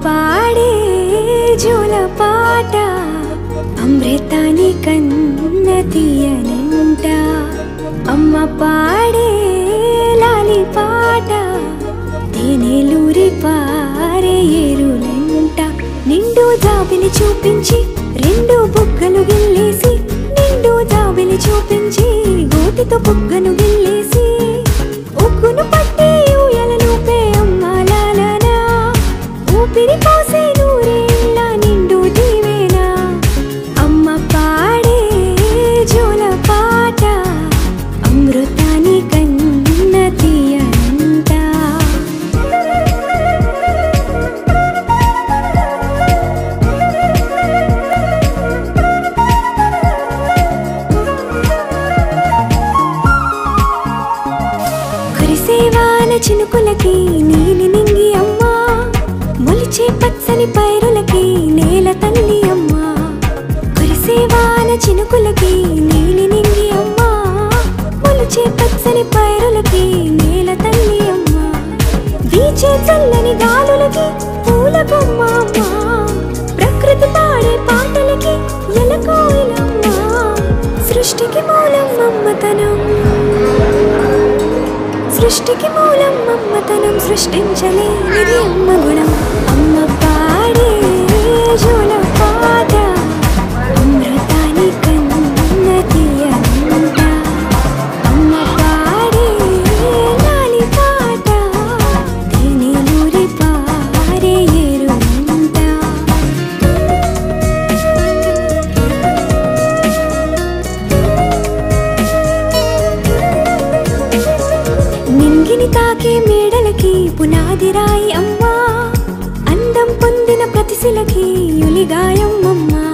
పాడే జోల పాట అమృతాని కన్న తీయనంట అమ్మ పాడే లాలి పాట తేనెలూరి పారే ఏరులంట నిండు జాబిలి చూపించి రెండు బుగ్గలు గిల్లేసి నిండు జాబిలి చూపించి గోటితో బుగ్గను గిల్లేసి ఉగ్గును పట్టి ఊయలలూపే అమ్మ లాలనా ఊపిరి పోసే నూరేళ్ళ నిండు దీవేనా అమ్మ పాడే జోల పాట అమృతాని కన్న తీయనంట కురిసేవాన చినుకులకి నీలి నింగి అమ్మా మొలిచే పచ్చని పైరులకి నేల తల్లి అమ్మా కురిసేవాన చినుకులకి నీలి నింగి అమ్మా మొలిచే పచ్చని పైరులకి నేల తల్లి అమ్మా వీచే చల్లని గాలులకి పూల బొమ్మ అమ్మా ప్రకృతి పాడే పాటలకి ఎలకోయిలమ్మా సృష్టికి మూలం మమ్మతనం సృష్టికి మూలం మమ్మతనం సృష్టించలేనిది అమ్మ గుణం అమ్మ పాడే జోల పాట అమృతాని కన్న తీయనంట అమ్మ పాడే లాలి పాట తేనెలూరి పారే ఏరులంట నింగిని తాకే మేడలకి పునాది రాయి అమ్మా అందం పొందిన ప్రతిశిలకి యులిగాయం అమ్మా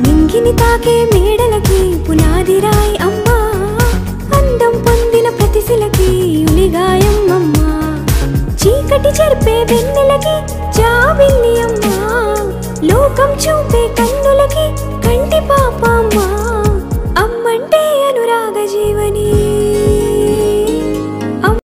నింగిని తాకే మేడలకి పునాది రాయి అమ్మా అందం పొందిన ప్రతిశిలకి యులిగాయం అమ్మా చీకటి చెరిపే వెన్నెలకి జాబిల్లి అమ్మా లోకం చూపే కన్నులకి